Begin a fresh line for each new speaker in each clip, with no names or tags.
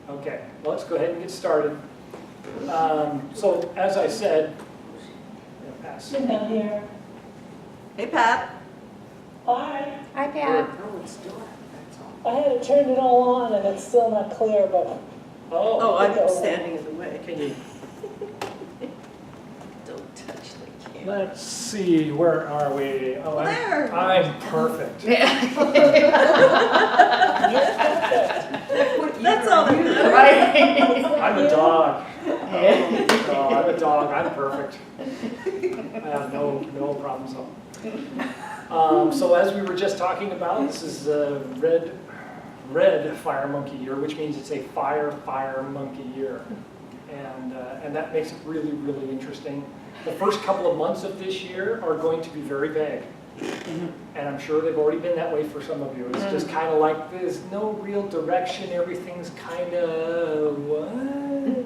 Okay, well, let's go ahead and get started. So, as I said, pass.
Sit down here.
Hey, Pat.
Hi.
Hi, Pat.
No, it's still, that's all.
I had it turned it all on and it's still not clear, but
Oh,
okay.
I'm standing in the way.
Can you,
Don't touch the camera.
let's see, where are we? Oh,
There.
I'm perfect.
That's all that matters.
Right?
I'm a dog. Oh, I'm a dog, I'm perfect. I have no problems at all. So as we were just talking about, this is red fire monkey year, which means it's a fire monkey year. And that makes it really, really interesting. The first couple of months of this year are going to be very vague. And I'm sure they've already been that way for some of you. It's just kind of like there's no real direction, everything's kind of what?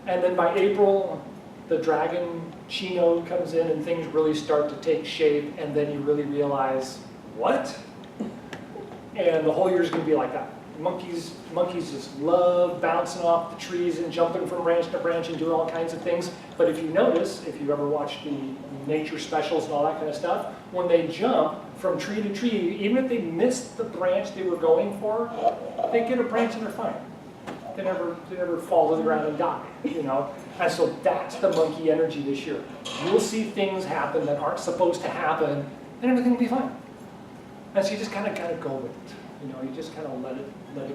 And then by April, the dragon Chi node comes in and things really start to take shape, and then you really realize, what? And the whole year is going to be like that. Monkeys just love bouncing off the trees and jumping from branch to branch and doing all kinds of things. But if you notice, if you ever watch the nature specials and all that kind of stuff, when they jump from tree to tree, even if they missed the branch they were going for, they get a branch and they're fine. They never fall to the ground and die, you know? And so that's the monkey energy this year. You'll see things happen that aren't supposed to happen, and everything will be fine. And so you just kind of go with it. You know, you just kind of let it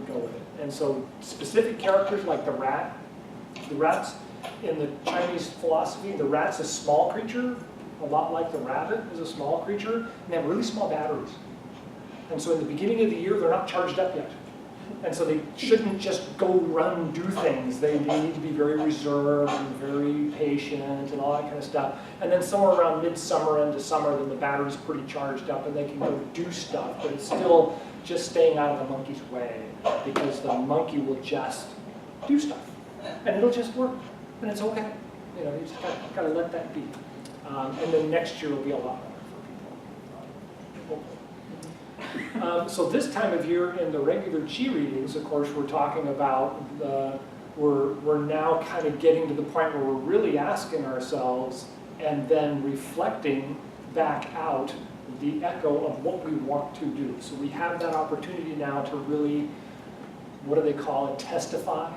go with it. And so specific characters like the rats in the Chinese philosophy, the rat's a small creature, a lot like the rabbit is a small creature, and they have really small batteries. And so in the beginning of the year, they're not charged up yet. And so they shouldn't just go run and do things. They need to be very reserved and very patient and all that kind of stuff. And then somewhere around midsummer into summer, then the battery's pretty charged up and they can go do stuff, but it's still just staying out of the monkey's way, because the monkey will just do stuff. And it'll just work. And it's okay. You know, you just gotta let that be. And then next year will be a lot better for people. So this time of year in the regular Chi readings, of course, we're talking about, we're now kind of getting to the point where we're really asking ourselves and then reflecting back out the echo of what we want to do. So we have that opportunity now to really, what do they call it, testify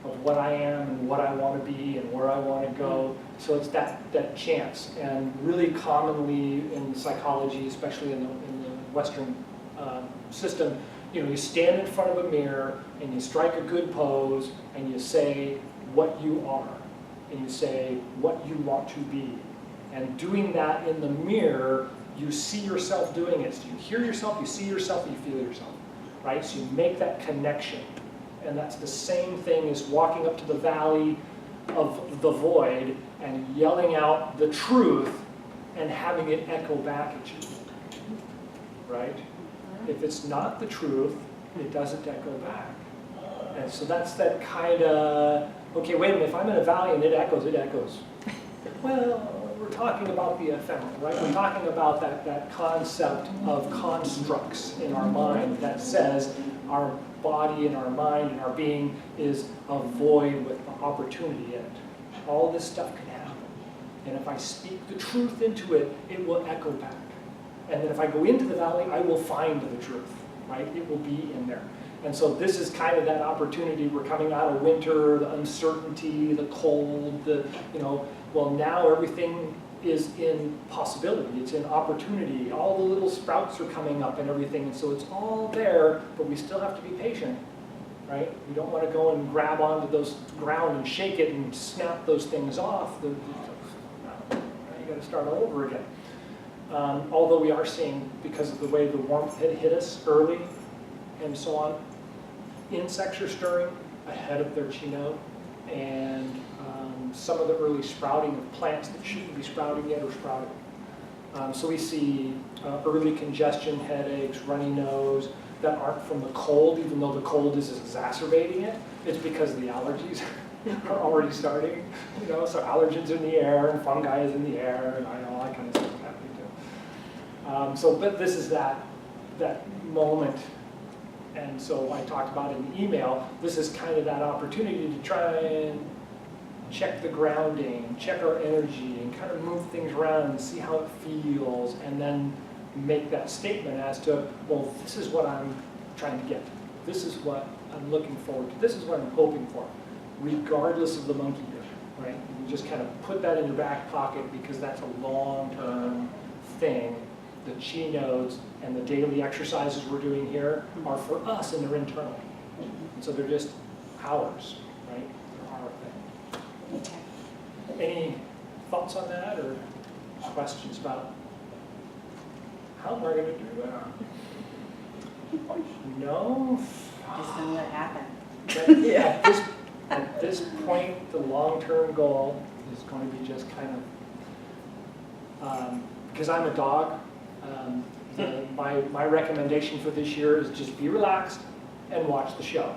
of what I am and what I want to be and where I want to go. So it's that chance. And really commonly in psychology, especially in the Western system, you know, you stand in front of a mirror and you strike a good pose and you say what you are and you say what you want to be. And doing that in the mirror, you see yourself doing it. So you hear yourself, you see yourself, you feel yourself, right? So you make that connection. And that's the same thing as walking up to the valley of the void and yelling out the truth and having it echo back at you, right? If it's not the truth, it doesn't echo back. And so that's that kind of, okay, wait a minute, if I'm in a valley and it echoes, it echoes. Well, we're talking about the ephemeral, right? We're talking about that concept of constructs in our mind that says our body and our mind and our being is a void with opportunity in it. All this stuff can happen. And if I speak the truth into it, it will echo back. And then if I go into the valley, I will find the truth, right? It will be in there. And so this is kind of that opportunity. We're coming out of winter, the uncertainty, the cold, well, now everything is in possibility. It's in opportunity. All the little sprouts are coming up and everything. And so it's all there, but we still have to be patient, right? We don't want to go and grab onto those ground and shake it and snap those things off. You got to start all over again. Although we are seeing, because of the way the warmth had hit us early and so on, insects are stirring ahead of their Chi node, and some of the early sprouting of plants that shouldn't be sprouting yet are sprouting. So we see early congestion, headaches, runny nose that aren't from the cold, even though the cold is exacerbating it. It's because the allergies are already starting, so allergens in the air and fungi is in the air and all that kind of stuff is happening too. But this is that moment And so I talked about in the email, this is kind of that opportunity to try and check the grounding, check our energy, and kind of move things around and see how it feels, and then make that statement as to, well, this is what I'm trying to get. This is what I'm looking forward to. This is what I'm hoping for, regardless of the monkey year, right? You just kind of put that in your back pocket because that's a long-term thing. The Chi nodes and the daily exercises we're doing here are for us and they're internal. And so they're just ours, right? They're our thing. Any thoughts on that or questions about how am I going to do that? No?
Just know what happened.
But at this point, the long-term goal is going to be just kind of, because I'm a dog, my recommendation for this year is just be relaxed and watch the show.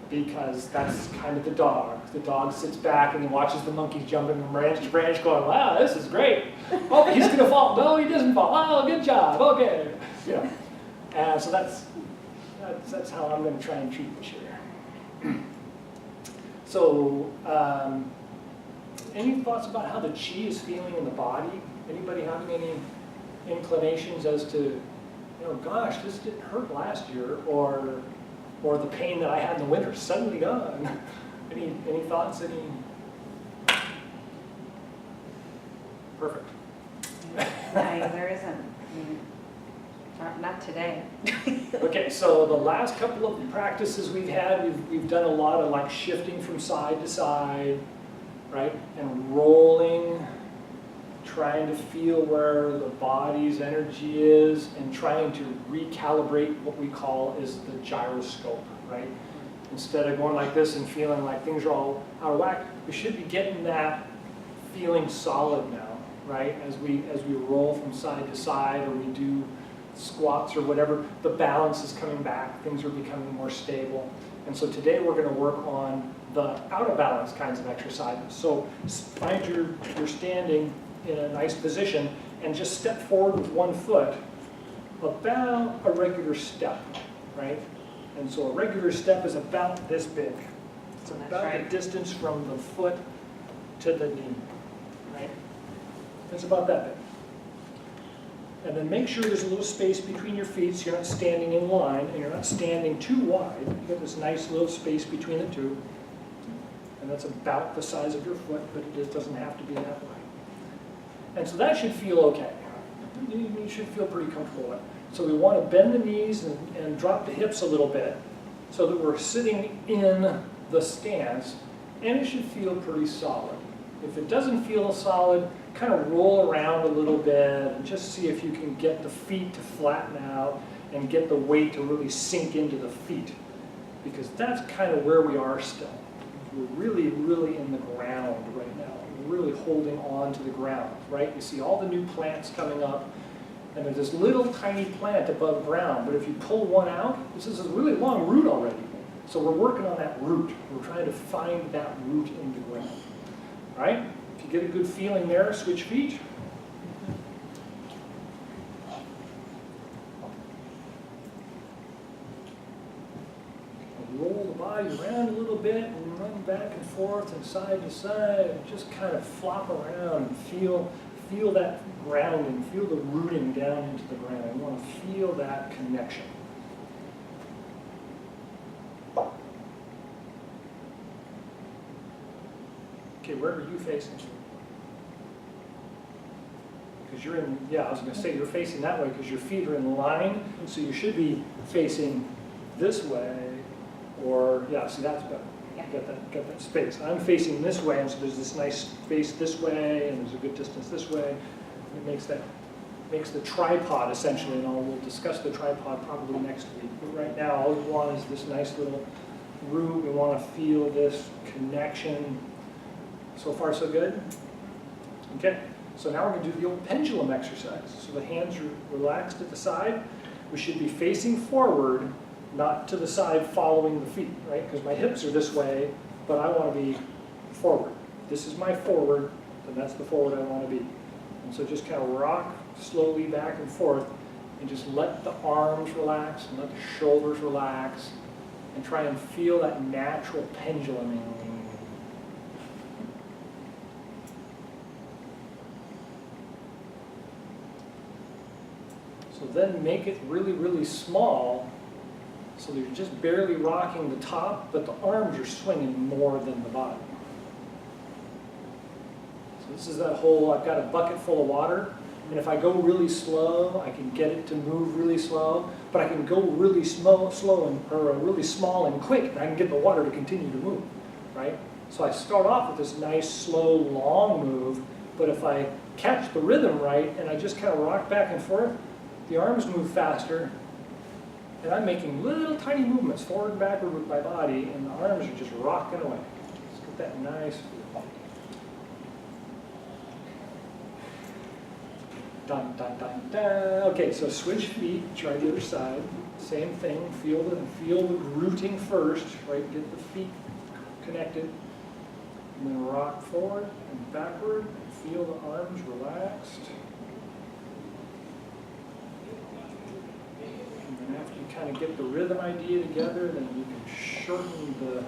Because that's kind of the dog. The dog sits back and he watches the monkeys jumping from branch to branch going, wow, this is great. Oh, he's going to fall. No, he doesn't fall. Oh, good job. Okay. Yeah. And so that's how I'm going to try and treat this year. So, any thoughts about how the Chi is feeling in the body? Anybody having any inclinations as to, gosh, this didn't hurt last year, or the pain that I had in the winter suddenly gone? Any thoughts? Perfect.
No, there isn't. Not today.
Okay, so the last couple of practices we've had, we've done a lot of like shifting from side to side, right? And rolling, trying to feel where the body's energy is, and trying to recalibrate what we call is the gyroscope, right? Instead of going like this and feeling like things are all out of whack, we should be getting that feeling solid now, right? As we roll from side to side, or we do squats or whatever, the balance is coming back, things are becoming more stable. And so today we're going to work on the out of balance kinds of exercises. So find you're standing in a nice position and just step forward with one foot about a regular step, right? And so a regular step is about this big. It's
That's
about
right.
the distance from the foot to the knee, right? It's about that big. And then make sure there's a little space between your feet so you're not standing in line and you're not standing too wide. You get this nice little space between the two. And that's about the size of your foot, but it just doesn't have to be that wide. And so that should feel okay. You should feel pretty comfortable with it. So we want to bend the knees and drop the hips a little bit so that we're sitting in the stance, and it should feel pretty solid. If it doesn't feel solid, kind of roll around a little bit and just see if you can get the feet to flatten out and get the weight to really sink into the feet, because that's kind of where we are still. We're really, really in the ground right now. We're really holding on to the ground, right? You see all the new plants coming up, and there's this little tiny plant above ground, but if you pull one out, this is a really long root already. So we're working on that root. We're trying to find that root in the ground, right? If you get a good feeling there, switch feet. Roll the body around a little bit and run back and forth and side to side and just kind of flop around and feel that grounding, feel the rooting down into the ground. You want to feel that connection. Okay, where are you facing? Because you're in, I was going to say you're facing that way because your feet are in line, so you should be facing this way. Or, see, that's better.
Yeah.
Got that space. I'm facing this way, and so there's this nice space this way, and there's a good distance this way. It makes the tripod essentially, and we'll discuss the tripod probably next week. But right now, all we want is this nice little root. We want to feel this connection. So far, so good? Okay, so now we're going to do the old pendulum exercise. So the hands are relaxed at the side. We should be facing forward, not to the side following the feet, right? Because my hips are this way, but I want to be forward. This is my forward, and that's the forward I want to be. And so just kind of rock slowly back and forth, And just let the arms relax and let the shoulders relax and try and feel that natural pendulum. So then make it really, really small so that you're just barely rocking the top, but the arms are swinging more than the body. So this is that whole, I've got a bucket full of water, and if I go really slow, I can get it to move really slow, but I can go really slow or really small and quick, and I can get the water to continue to move, right? So I start off with this nice, slow, long move, but if I catch the rhythm right, and I just kind of rock back and forth, the arms move faster, and I'm making little tiny movements forward and backward with my body, and the arms are just rocking away. Let's get that nice feel. Dun, dun, dun, dun. Okay, so switch feet, try the other side. Same thing, feel the rooting first, right? Get the feet connected. And then rock forward and backward. Feel the arms relaxed. And after you kind of get the rhythm idea together, then you can shorten the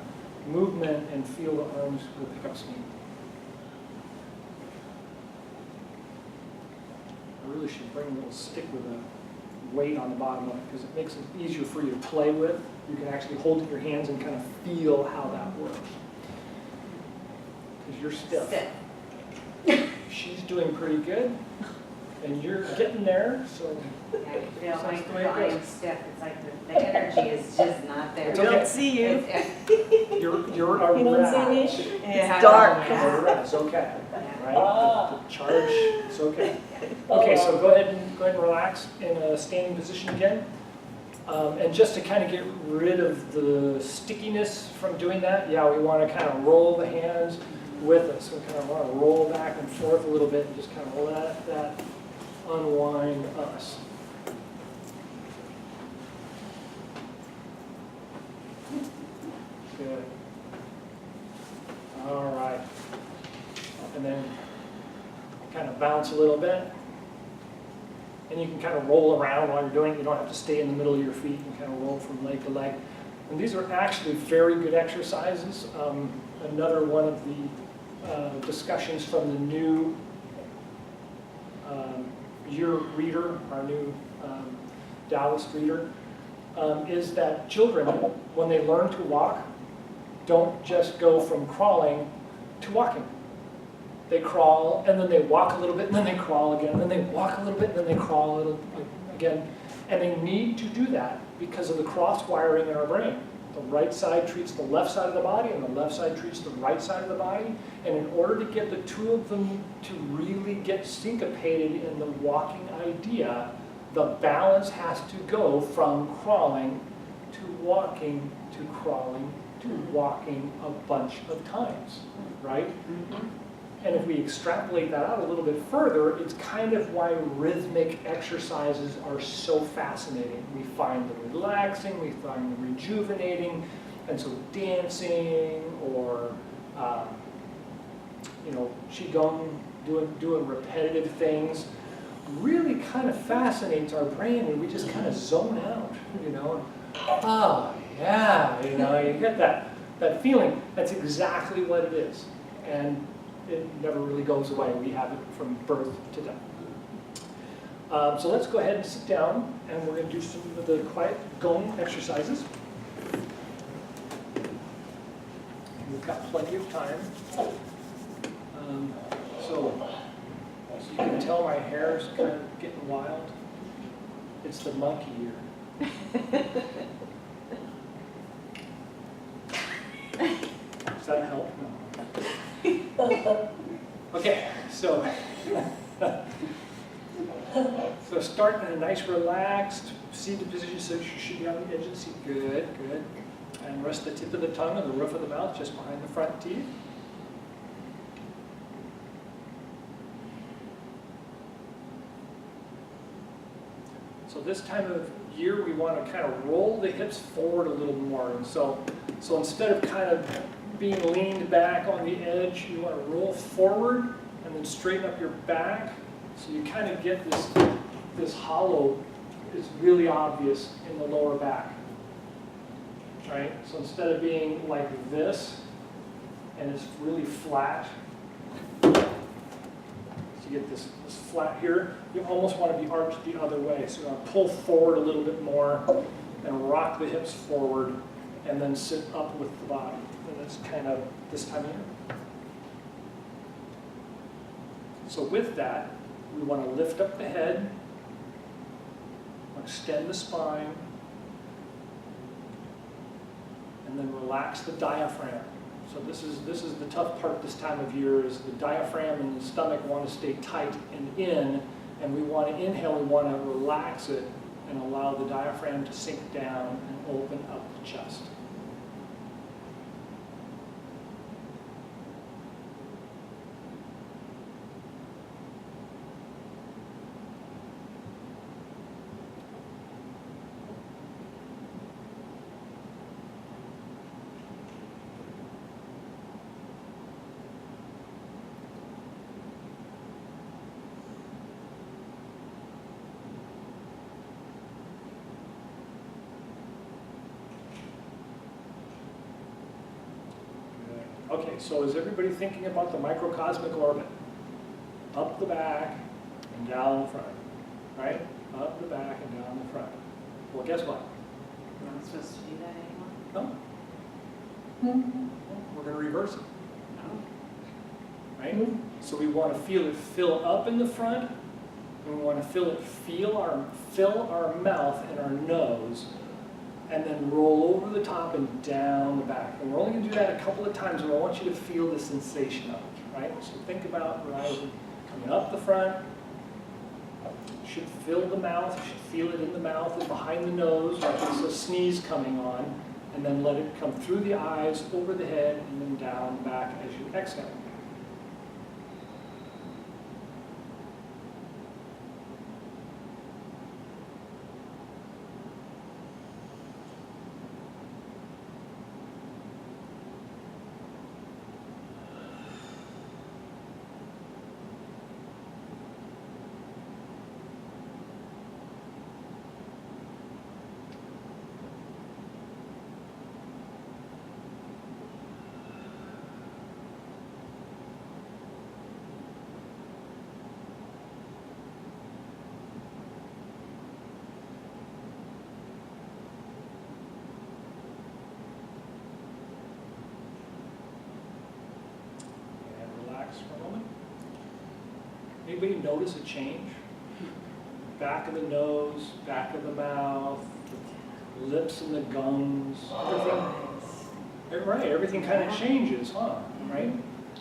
movement and feel the arms will pick up speed. I really should bring a little stick with a weight on the bottom of it because it makes it easier for you to play with. You can actually hold it in your hands and kind of feel how that works. Because you're stiff. She's doing pretty good, and you're getting there, so
Yeah, I
Sounds
feel
the way it
like I
goes.
am stiff. It's like the energy is just not there.
It's
We
okay.
don't see you.
It's-
you're a
You don't see me?
rat.
Yeah.
dark.
Yeah.
It's okay,
Yeah.
right? The charge, it's okay. Okay, so go ahead and relax in a standing position again. And just to kind of get rid of the stickiness from doing that, yeah, we want to kind of roll the hands with us. We kind of want to roll back and forth a little bit and just kind of let that unwind us. Good. All right. And then kind of bounce a little bit. And you can kind of roll around while you're doing it. You don't have to stay in the middle of your feet. You can kind of roll from leg to leg. And these are actually very good exercises. Another one of the discussions from the new year reader, our new Taoist reader, is that children, when they learn to walk, don't just go from crawling to walking. They crawl, and then they walk a little bit, and then they crawl again, and then they walk a little bit, and then they crawl a little again. And they need to do that because of the cross wiring in our brain. The right side treats the left side of the body, and the left side treats the right side of the body. And in order to get the two of them to really get syncopated in the walking idea, the balance has to go from crawling to walking to crawling to walking a bunch of times, right?
Mm-hmm.
And if we extrapolate that out a little bit further, it's kind of why rhythmic exercises are so fascinating. We find them relaxing, we find them rejuvenating, and so dancing or, Chi Gung, doing repetitive things, really kind of fascinates our brain, and we just kind of zone out, Oh, yeah, you get that feeling. That's exactly what it is. And it never really goes away. We have it from birth to death. So let's go ahead and sit down, and we're going to do some of the quiet Gong exercises. We've got plenty of time. So you can tell my hair is kind of getting wild. It's the monkey ear. Does that help? No. Okay, so start in a nice relaxed seated position, so you should be on the edge of the seat. Good, good. And rest the tip of the tongue on the roof of the mouth, just behind the front teeth. So this time of year, we want to kind of roll the hips forward a little more. And so instead of kind of being leaned back on the edge, you want to roll forward and then straighten up your back. So you kind of get this hollow is really obvious in the lower back, right? So instead of being like this, and it's really flat, so you get this flat here, you almost want to be arched the other way. So you want to pull forward a little bit more and rock the hips forward and then sit up with the body. And that's kind of this time of year. So with that, we want to lift up the head, extend the spine, and then relax the diaphragm. So this is the tough part this time of year, is the diaphragm and the stomach want to stay tight and in, and we want to inhale, we want to relax it and allow the diaphragm to sink down and open up the chest. Okay, so is everybody thinking about the microcosmic orbit? Up the back and down the front, right? Up the back and down the front. Well, guess what?
We're not supposed to do that anymore?
No, we're going to reverse it, right? So we want to feel it fill up in the front, and we want to feel it fill our mouth and our nose, and then roll over the top and down the back. And we're only going to do that a couple of times, and I want you to feel the sensation of it, right? So think about rising, coming up the front. You should fill the mouth, you should feel it in the mouth and behind the nose, like it's a sneeze coming on, and then let it come through the eyes, over the head, and then down the back as you exhale. For a moment. Anybody notice a change? Back of the nose, back of the mouth, the lips and the gums, everything. Right, everything kind of changes, huh? Right?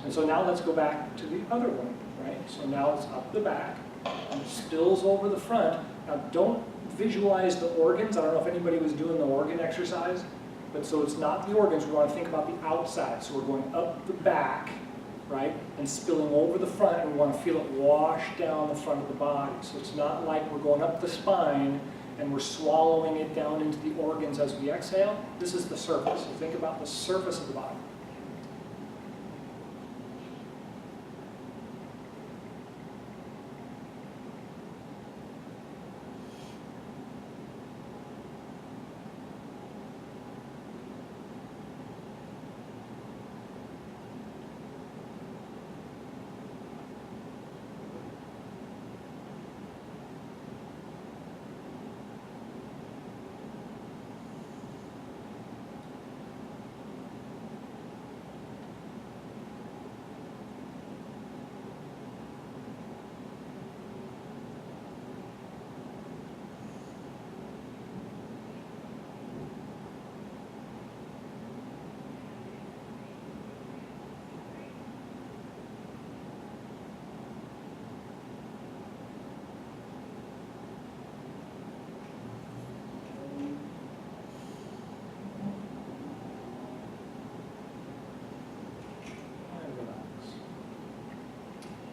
And so now let's go back to the other one, right? So now it's up the back and it spills over the front. Now don't visualize the organs. I don't know if anybody was doing the organ exercise, but so it's not the organs. We want to think about the outside. So we're going up the back, right, and spilling over the front, and we want to feel it wash down the front of the body. So it's not like we're going up the spine and we're swallowing it down into the organs as we exhale. This is the surface. So think about the surface of the body.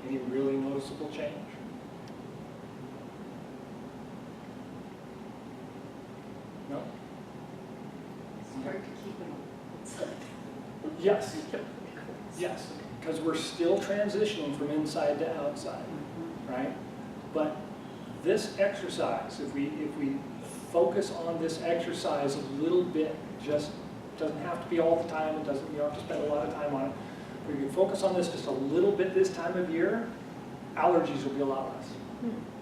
Any really noticeable change? No?
It's hard to keep them.
Yes. Yes, because we're still transitioning from inside to outside, right? But this exercise, if we focus on this exercise a little bit, just doesn't have to be all the time, it doesn't, you don't have to spend a lot of time on it. If we can focus on this just a little bit this time of year, allergies will be a lot less.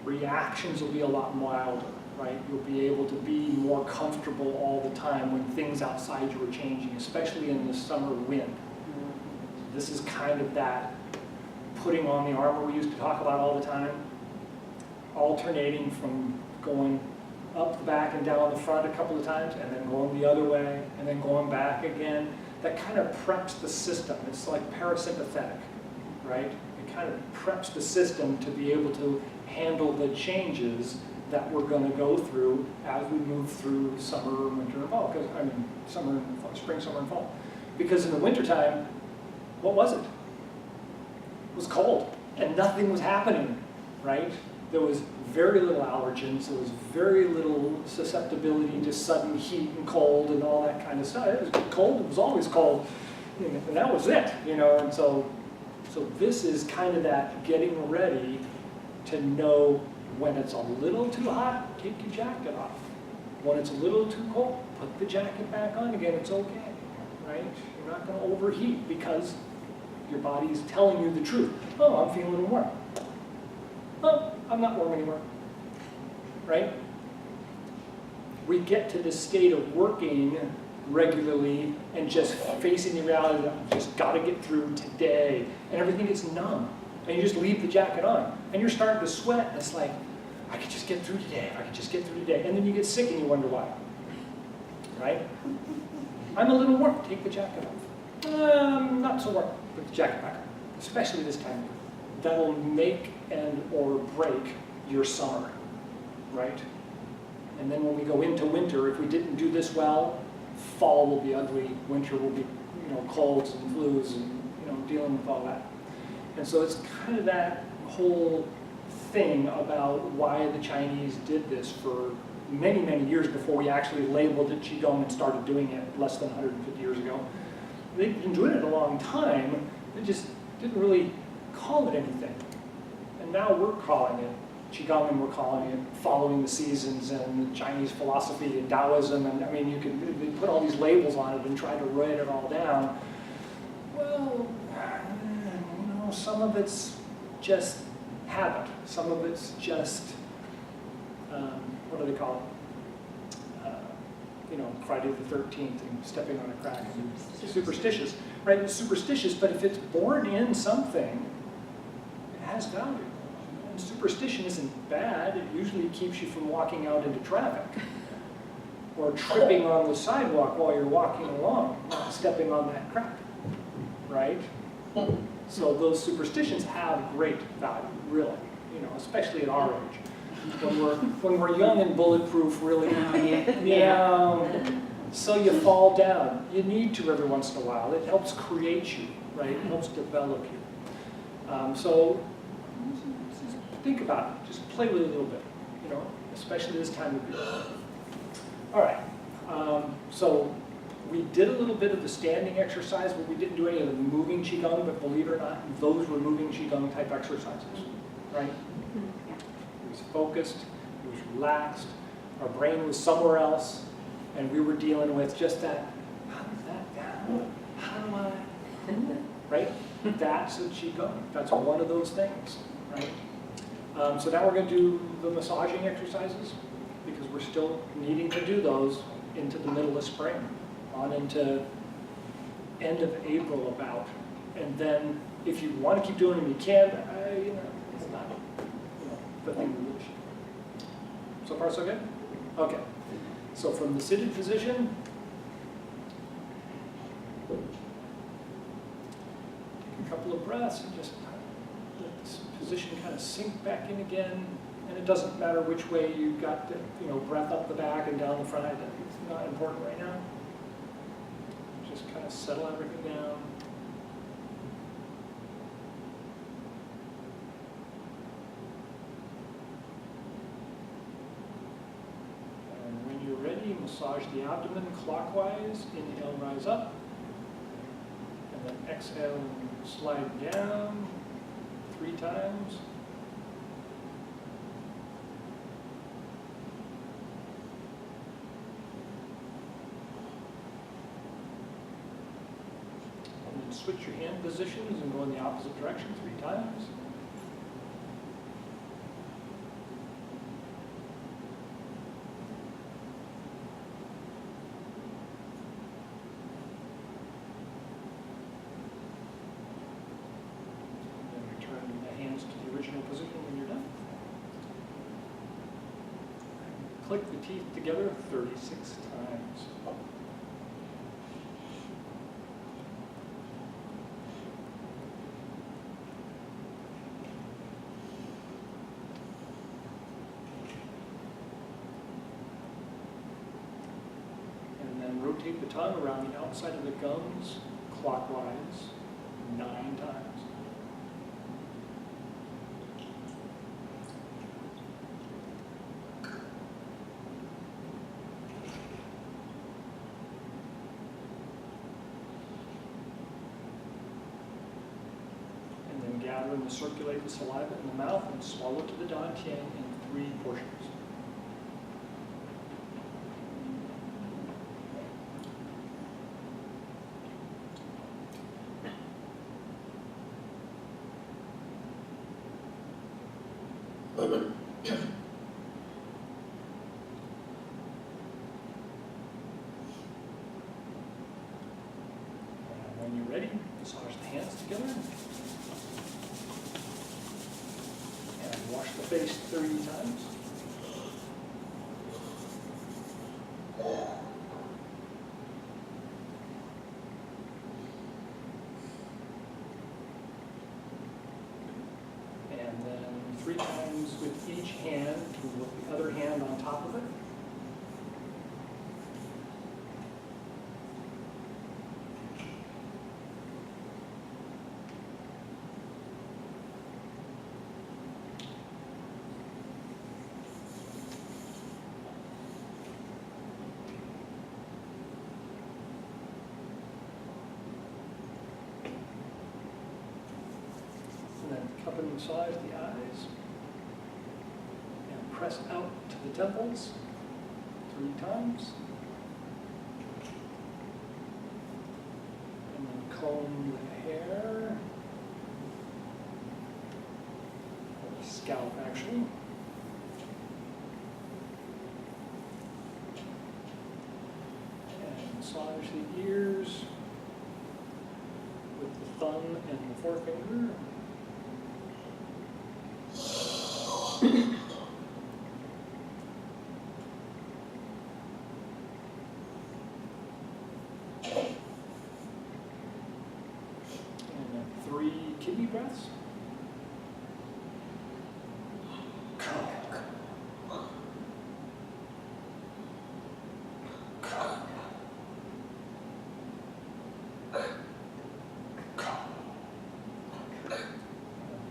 Reactions will be a lot milder, right? You'll be able to be more comfortable all the time when things outside you are changing, especially in the summer wind. This is kind of that putting on the armor we used to talk about all the time, alternating from going up the back and down the front a couple of times, and then going the other way, and then going back again. That kind of preps the system. It's like parasympathetic, right? It kind of preps the system to be able to handle the changes that we're going to go through as we move through summer, winter, and fall. Because I mean, summer, and fall, spring, summer, and fall. Because in the wintertime, what was it? It was cold, and nothing was happening, right? There was very little allergens, there was very little susceptibility to sudden heat and cold and all that kind of stuff. It was cold, it was always cold, and that was it, you know, and so this is kind of that getting ready to know when it's a little too hot, take your jacket off. When it's a little too cold, put the jacket back on again, it's okay, right? You're not going to overheat because your body's telling you the truth. Oh, I'm feeling warm. Oh, I'm not warm anymore, right? We get to this state of working regularly and just facing the reality that I've just got to get through today, and everything gets numb, and you just leave the jacket on, and you're starting to sweat, and it's like, I could just get through today, I could just get through today, and then you get sick and you wonder why, right? I'm a little warm, take the jacket off. Not so warm, put the jacket back on, especially this time of year. That'll make and or break your summer, right? And then when we go into winter, if we didn't do this well, fall will be ugly, winter will be, you know, colds and flus and, you know, dealing with all that. And so it's kind of that whole thing about why the Chinese did this for many, many years before we actually labeled it Chi Gung and started doing it less than 150 years ago. They've been doing it a long time, they just didn't really call it anything. And now we're calling it Chi Gung, and we're calling it following the seasons and Chinese philosophy and Taoism, and I mean, you can put all these labels on it and try to write it all down. Well, you know, some of it's just habit. Some of it's just, what do they call it? You know, Friday the 13th and stepping on a crack. Superstitious, right? It's superstitious, but if it's born in something, it has value. And superstition isn't bad. It usually keeps you from walking out into traffic or tripping on the sidewalk while you're walking along, not stepping on that crack, right? So those superstitions have great value, really, you know, especially at our age. When we're young and bulletproof, really, so you fall down. You need to every once in a while. It helps create you, right? It helps develop you. So just think about it. Just play with it a little bit, you know, especially this time of year. All right. So we did a little bit of the standing exercise, but we didn't do any of the moving Qigong, but believe it or not, those were moving Qigong type exercises, right? It was focused, it was relaxed, our brain was somewhere else, and we were dealing with just that, how does that down? How do I, right? That's a Qigong. That's one of those things, right? So now we're going to do the massaging exercises, because we're still needing to do those into the middle of spring, on into end of April about. And then if you want to keep doing them, you can, but you know, it's not, you know, the thing to lose. So far so good? Okay. So from the seated position, take a couple of breaths and just let this position kind of sink back in again. And it doesn't matter which way you got the, you know, breath up the back and down the front. It's not important right now. Just kind of settle everything down. And when you're ready, massage the abdomen clockwise. Inhale, rise up. And then exhale and slide down 3 times. switch your hand positions and go in the opposite direction 3 times. And then return the hands to the original position when you're done. Click the teeth together 36 times. And then rotate the tongue around the outside of the gums clockwise 9 times. Gather and circulate the saliva in the mouth and swallow to the dantian in 3 portions. And when you're ready, massage the hands together. Wash the face 30 times. And then 3 times with each hand, with the other hand on top of it. Cup and massage the eyes. And press out to the temples 3 times. And then comb the hair. Or the scalp, actually. And massage the ears with the thumb and the forefinger. And 3 kidney breaths.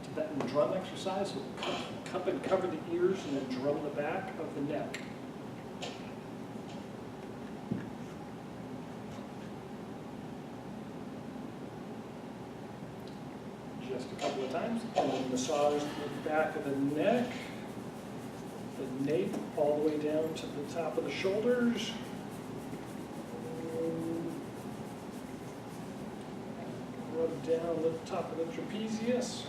Tibetan drum exercise. So cup and cover the ears and then drum the back of the neck. Just a couple of times. And then massage the back of the neck, the nape all the way down to the top of the shoulders. Rub down the top of the trapezius.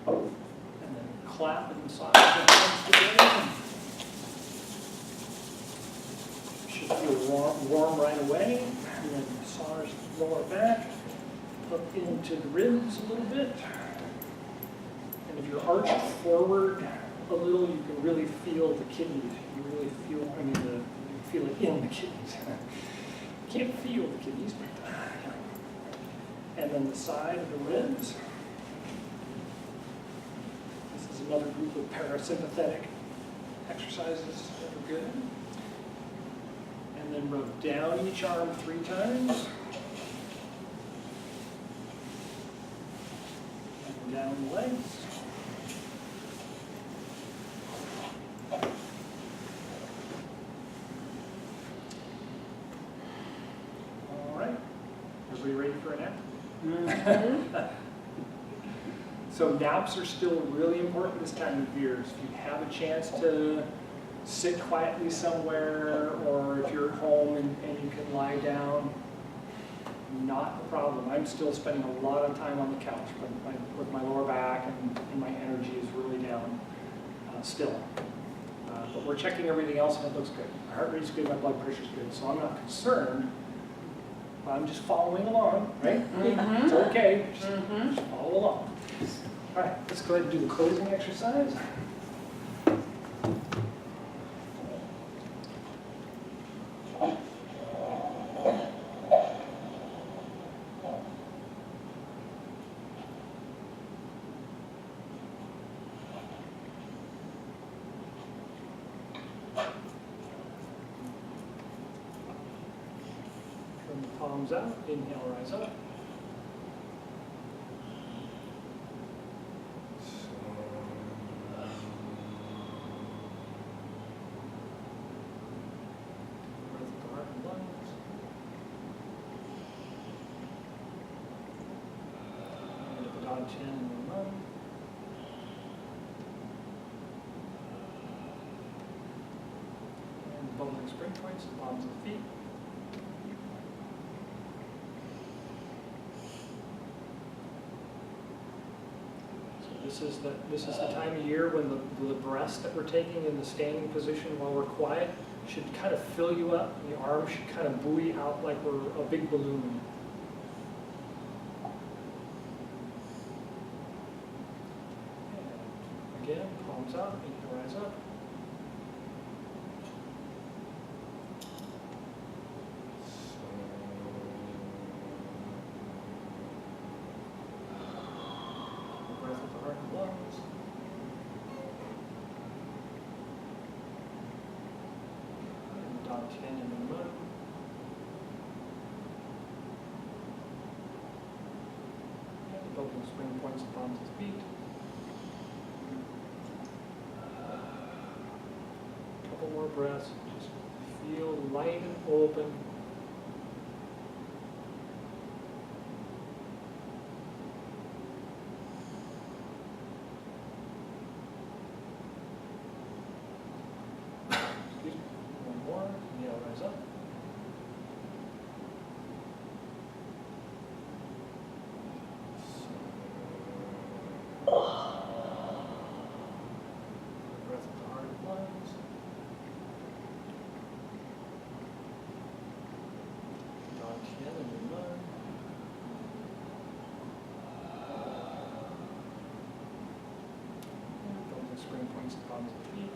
And then clap and massage the hands together. Should feel warm right away. And then massage the lower back up into the ribs a little bit. And if you're arched forward a little, you can really feel the kidneys. You really feel, you feel it in the kidneys. You can't feel the kidneys, but and then the side of the ribs. This is another group of parasympathetic exercises that are good. And then rub down each arm 3 times. And down the legs. All right. Everybody ready for a nap? So naps are still really important this time of year. So if you have a chance to sit quietly somewhere, or if you're at home and you can lie down, not a problem. I'm still spending a lot of time on the couch with my lower back, and my energy is really down still. But we're checking everything else and it looks good. My heart rate's good, my blood pressure's good, so I'm not concerned. I'm just following along, right? It's okay, just follow along. All right, let's go ahead and do the closing exercise. From the palms out, inhale, rise up. Breath of the heart and lungs. And at the dog chin and the lung. And bubbling spring points, the palms of the feet. This is the time of year when the breaths that we're taking in the standing position while we're quiet should kind of fill you up, and the arms should kind of buoy out like we're a big balloon. And again, palms out, inhale, rise up. Breath of the heart and lungs. And dog chin and the moon. And the bubbling spring points, the palms of the feet. A couple more breaths. Just feel light and open. Inhale, rise up. Breath of the heart and lungs. Dog chin and your lung. And building spring points at the bottoms of the feet.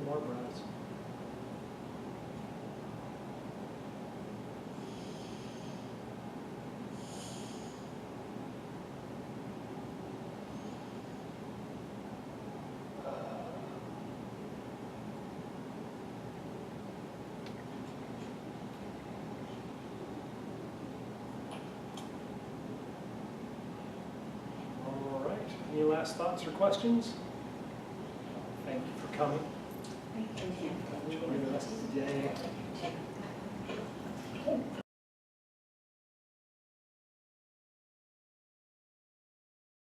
More breaths. All right. Any last thoughts or questions? Thank you for coming. Enjoy the rest of the day.